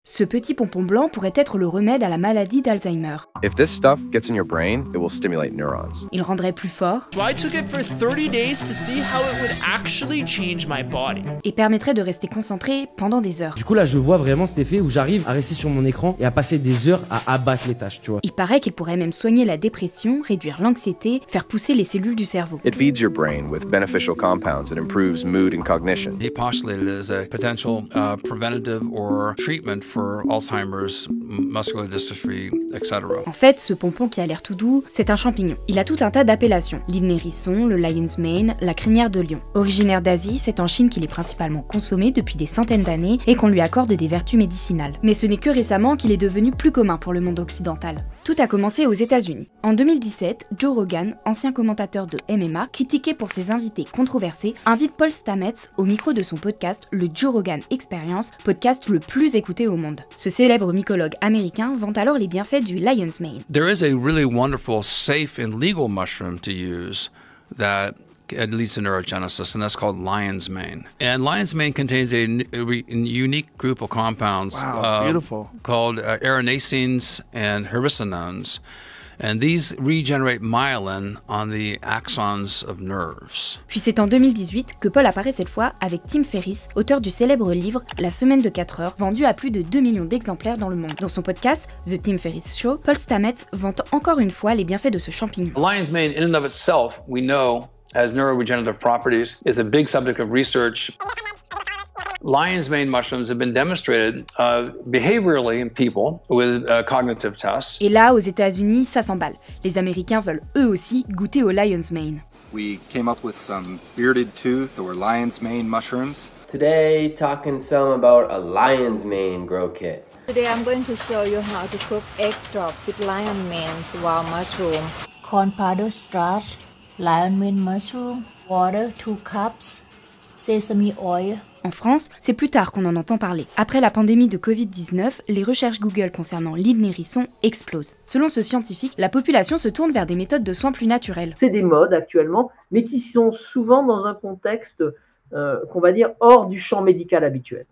Ce petit pompon blanc pourrait être le remède à la maladie d'Alzheimer. If this stuff gets in your brain, it will stimulate neurons. Il rendrait plus fort. So I took it for 30 days to see how it would actually change my body. Et permettrait de rester concentré pendant des heures. Du coup là je vois vraiment cet effet où j'arrive à rester sur mon écran et à passer des heures à abattre les tâches, tu vois. Il paraît qu'il pourrait même soigner la dépression, réduire l'anxiété, faire pousser les cellules du cerveau. It feeds your brain with beneficial compounds that improves mood and cognition. He postulated it as a potential preventative or treatment for Alzheimer's, muscular dystrophy, etc. En fait, ce pompon qui a l'air tout doux, c'est un champignon. Il a tout un tas d'appellations. L'île nérisson, le lion's mane, la crinière de lion. Originaire d'Asie, c'est en Chine qu'il est principalement consommé depuis des centaines d'années et qu'on lui accorde des vertus médicinales. Mais ce n'est que récemment qu'il est devenu plus commun pour le monde occidental. Tout a commencé aux États-Unis. En 2017, Joe Rogan, ancien commentateur de MMA, critiqué pour ses invités controversés, invite Paul Stamets au micro de son podcast, le Joe Rogan Experience, podcast le plus écouté au monde. Ce célèbre mycologue américain vante alors les bienfaits du lion's mane. There is a really wonderful, safe and legal mushroom to use that it leads to neurogenesis, and that's called lion's mane. And lion's mane contains a unique group of compounds called aranacines and hericinones. And these regenerate myelin on the axons of nerves. Puis c'est en 2018 que Paul apparaît cette fois avec Tim Ferriss, auteur du célèbre livre La semaine de 4 heures, vendu à plus de 2 millions d'exemplaires dans le monde. Dans son podcast, The Tim Ferriss Show, Paul Stamets vante encore une fois les bienfaits de ce champignon. The lion's mane, in and of itself, we know has neuroregenerative properties, is a big subject of research. Lion's mane mushrooms have been demonstrated behaviorally in people with cognitive tests. Et là, aux États-Unis, ça s'emballe. Les Américains veulent eux aussi goûter au lion's mane. We came up with some bearded tooth or lion's mane mushrooms. Today, talking some about a lion's mane grow kit. Today I'm going to show you how to cook egg drop with lion mane's wild mushroom, corn powder starch, lion mane mushroom, water 2 cups, sesame oil. En France, c'est plus tard qu'on en entend parler. Après la pandémie de Covid-19, les recherches Google concernant l'île nérisson explosent. Selon ce scientifique, la population se tourne vers des méthodes de soins plus naturelles. C'est des modes actuellement, mais qui sont souvent dans un contexte qu'on va dire hors du champ médical habituel.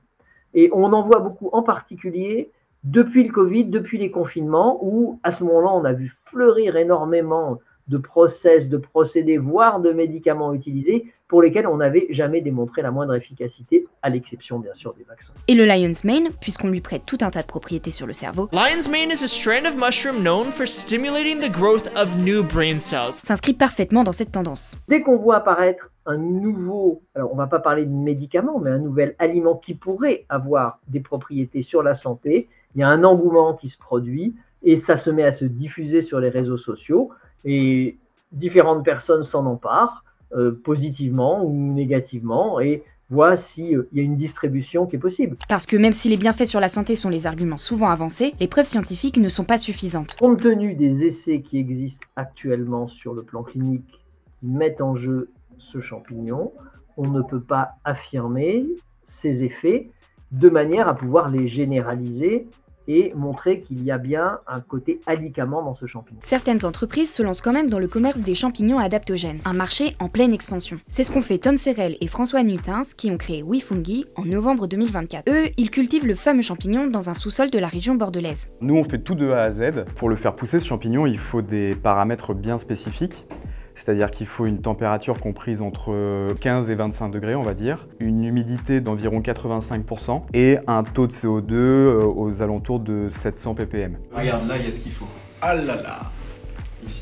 Et on en voit beaucoup, en particulier depuis le Covid, depuis les confinements, où à ce moment-là, on a vu fleurir énormément de process, de procédés, voire de médicaments utilisés pour lesquels on n'avait jamais démontré la moindre efficacité, à l'exception bien sûr des vaccins. Et le lion's mane, puisqu'on lui prête tout un tas de propriétés sur le cerveau, Lion's mane is a strand of mushroom known for stimulating the growth of new brain cells. S'inscrit parfaitement dans cette tendance. Dès qu'on voit apparaître un nouveau, alors on ne va pas parler de médicament, mais un nouvel aliment qui pourrait avoir des propriétés sur la santé, il y a un engouement qui se produit et ça se met à se diffuser sur les réseaux sociaux. Et différentes personnes s'en emparent, positivement ou négativement, et voient s'il y a une distribution qui est possible. Parce que même si les bienfaits sur la santé sont les arguments souvent avancés, les preuves scientifiques ne sont pas suffisantes. Compte tenu des essais qui existent actuellement sur le plan clinique qui mettent en jeu ce champignon, on ne peut pas affirmer ces effets de manière à pouvoir les généraliser et montrer qu'il y a bien un côté alicament dans ce champignon. Certaines entreprises se lancent quand même dans le commerce des champignons adaptogènes, un marché en pleine expansion. C'est ce qu'ont fait Tom Serrel et François Nutens qui ont créé WeFungi en novembre 2024. Eux, ils cultivent le fameux champignon dans un sous-sol de la région bordelaise. Nous, on fait tout de A à Z. Pour le faire pousser, ce champignon, il faut des paramètres bien spécifiques. C'est-à-dire qu'il faut une température comprise entre 15 et 25 degrés, on va dire, une humidité d'environ 85% et un taux de CO2 aux alentours de 700 ppm. Regarde, là, il y a ce qu'il faut. Ah là là, ici.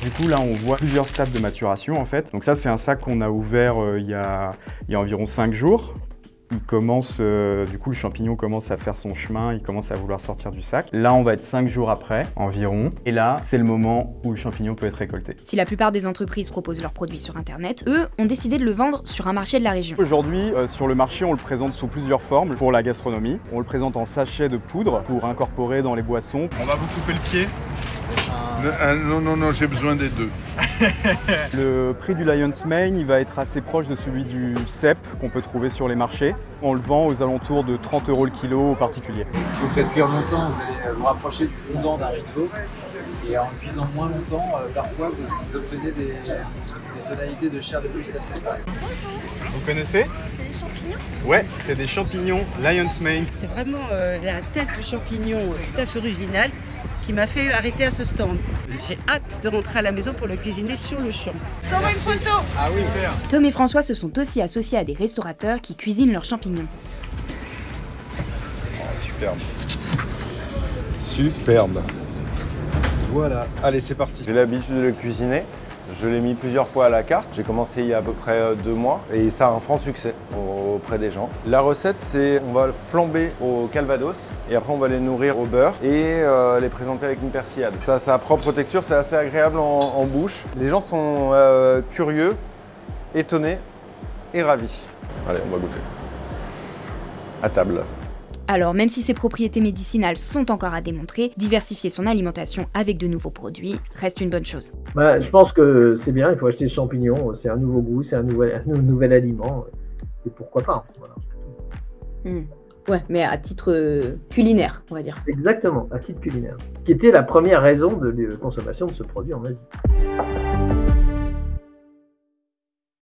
Du coup, là, on voit plusieurs stades de maturation, en fait. Donc ça, c'est un sac qu'on a ouvert il y a environ 5 jours. Il commence, du coup le champignon commence à faire son chemin, il commence à vouloir sortir du sac. Là on va être 5 jours après environ, et là c'est le moment où le champignon peut être récolté. Si la plupart des entreprises proposent leurs produits sur internet, eux ont décidé de le vendre sur un marché de la région. Aujourd'hui sur le marché on le présente sous plusieurs formes pour la gastronomie. On le présente en sachet de poudre pour incorporer dans les boissons. On va vous couper le pied. Non, j'ai besoin des deux. Le prix du lion's mane, il va être assez proche de celui du cèpe qu'on peut trouver sur les marchés. On le vend aux alentours de 30 € le kilo aux particuliers. Vous faites cuire longtemps, vous allez vous rapprocher du fondant d'un risotto. Et en cuisant moins longtemps, parfois vous obtenez des tonalités de chair de crustacés. Vous connaissez? C'est des champignons? Ouais, c'est des champignons Lion's Mane. C'est vraiment la tête de champignon tout à fait originale qui m'a fait arrêter à ce stand. J'ai hâte de rentrer à la maison pour le cuisiner sur le champ. Comme une photo. Ah oui, faire. Tom et François se sont aussi associés à des restaurateurs qui cuisinent leurs champignons. Oh, superbe. Superbe. Voilà. Allez, c'est parti. J'ai l'habitude de le cuisiner. Je l'ai mis plusieurs fois à la carte. J'ai commencé il y a à peu près 2 mois et ça a un franc succès auprès des gens. La recette, c'est on va le flamber au calvados et après on va les nourrir au beurre et les présenter avec une persillade. Ça a sa propre texture, c'est assez agréable en bouche. Les gens sont curieux, étonnés et ravis. Allez, on va goûter. À table. Alors, même si ses propriétés médicinales sont encore à démontrer, diversifier son alimentation avec de nouveaux produits reste une bonne chose. Bah, je pense que c'est bien, il faut acheter des champignons, c'est un nouveau goût, c'est un nouvel aliment, et pourquoi pas. Voilà. Ouais, mais à titre culinaire, on va dire. Exactement, à titre culinaire. Qui était la première raison de consommation de ce produit en Asie.